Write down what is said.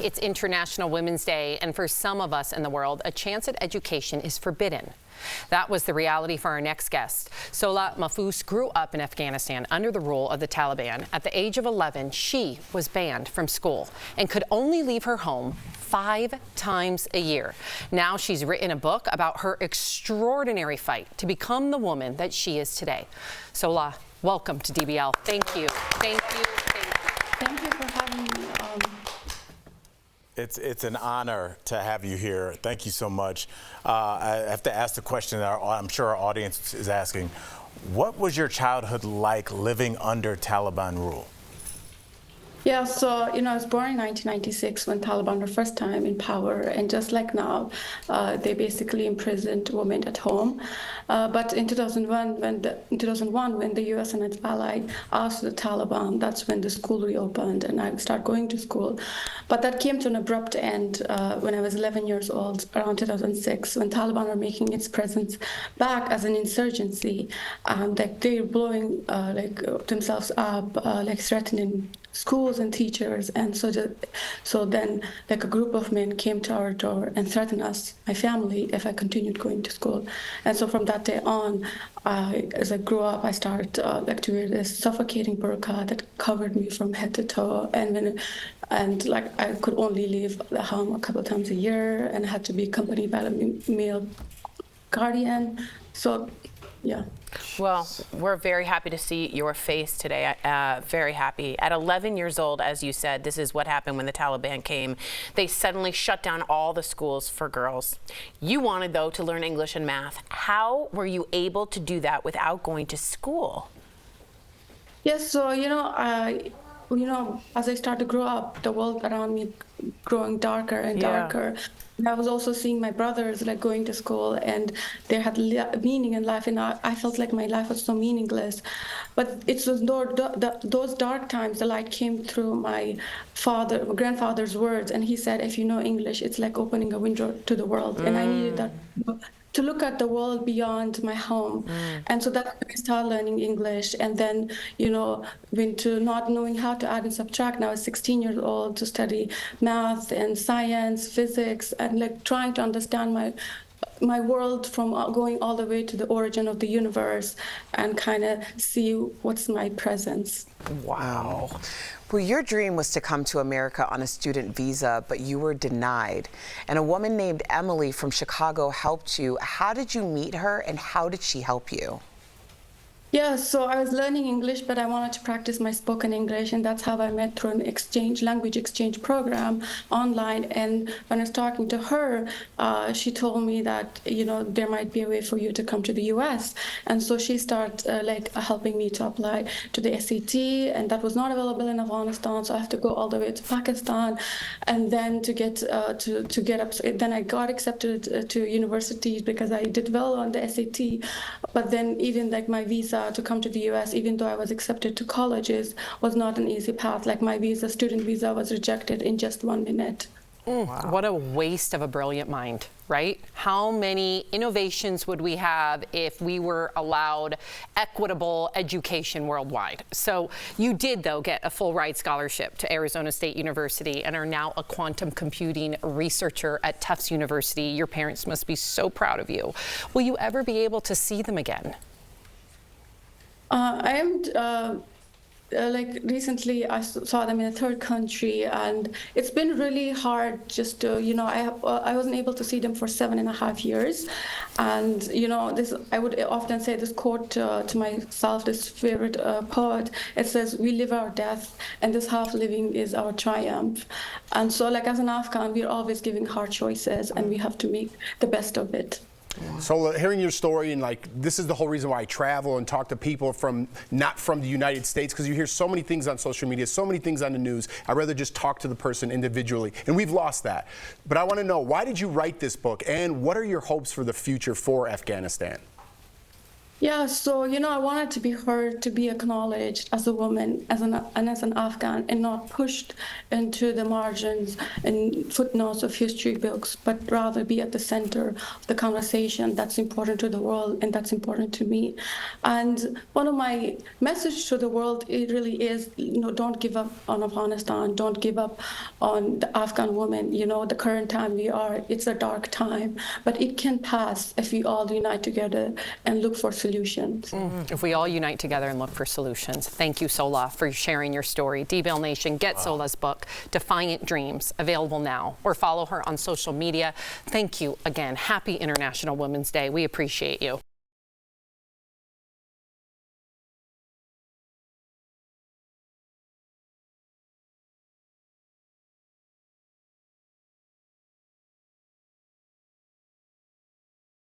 It's International Women's Day, and for some of us in the world, a chance at education is forbidden. That was the reality for our next guest. Sola Mahfouz grew up in Afghanistan under the rule of the Taliban. At the age of 11, she was banned from school and could only leave her home 5 times a year. Now she's written a book about her extraordinary fight to become the woman that she is today. Sola, welcome to DBL. Thank you. Thank you. Thank you. Thank you for having me. It's an honor to have you here. Thank you so much. I have to ask the question that I'm sure our audience is asking. What was your childhood like living under Taliban rule? Yeah, so, I was born in 1996 when Taliban were first time in power, and just like now, they basically imprisoned women at home. But in 2001, when the U.S. and its ally asked the Taliban, that's when the school reopened, and I started going to school. But that came to an abrupt end when I was 11 years old, around 2006, when Taliban were making its presence back as an insurgency. Like they were blowing themselves up, threatening schools and teachers, and so then a group of men came to our door and threatened us, my family, if I continued going to school. And so from that day on, as I grew up, I started to wear this suffocating burqa that covered me from head to toe, and I could only leave the home a couple of times a year, and I had to be accompanied by a male guardian. So yeah. Well, we're very happy to see your face today. Very happy. At 11 years old, as you said, this is what happened when the Taliban came. They suddenly shut down all the schools for girls. You wanted, though, to learn English and math. How were you able to do that without going to school? Yes, so, as I started to grow up, the world around me growing darker and darker. And I was also seeing my brothers going to school, and they had meaning in life, and I felt like my life was so meaningless. But it's those dark times, the light came through my grandfather's words, and he said, if you know English, it's like opening a window to the world. And I needed that to look at the world beyond my home. And so that's when I started learning English, and then, went to not knowing how to add and subtract. Now I was 16 years old to study math and science, physics, and trying to understand my world from going all the way to the origin of the universe and kind of see what's my presence. Wow. Well, your dream was to come to America on a student visa, but you were denied. And a woman named Emily from Chicago helped you. How did you meet her, and how did she help you? Yeah, so I was learning English, but I wanted to practice my spoken English, and that's how I met through an language exchange program online. And when I was talking to her, she told me that, there might be a way for you to come to the US. And so she started helping me to apply to the SAT, and that was not available in Afghanistan, so I have to go all the way to Pakistan. And then to get up, then I got accepted to universities because I did well on the SAT. But then even my visa to come to the US, even though I was accepted to colleges, was not an easy path. My student visa was rejected in just 1 minute. Wow. What a waste of a brilliant mind, right? How many innovations would we have if we were allowed equitable education worldwide? So you did, though, get a full ride scholarship to Arizona State University and are now a quantum computing researcher at Tufts University. Your parents must be so proud of you. Will you ever be able to see them again? I am, recently I saw them in a third country, and it's been really hard just to, I wasn't able to see them for 7.5 years. And, I would often say this quote to myself, this favorite poet. It says, we live our death, and this half living is our triumph. And so as an Afghan, we're always giving hard choices, and we have to make the best of it. So hearing your story, and this is the whole reason why I travel and talk to people not from the United States, because you hear so many things on social media, so many things on the news. I'd rather just talk to the person individually, and we've lost that. But I want to know, why did you write this book, and what are your hopes for the future for Afghanistan? Yeah, so I wanted to be heard, to be acknowledged as a woman, as an Afghan, and not pushed into the margins and footnotes of history books, but rather be at the center of the conversation that's important to the world and that's important to me. And one of my message to the world, it really is, don't give up on Afghanistan, don't give up on the Afghan women. The current time we are, it's a dark time, but it can pass if we all unite together and look for solutions. If we all unite together and look for solutions. Thank you, Sola, for sharing your story. D-Bill Nation, get Sola's book, Defiant Dreams, available now, or follow her on social media. Thank you again. Happy International Women's Day. We appreciate you.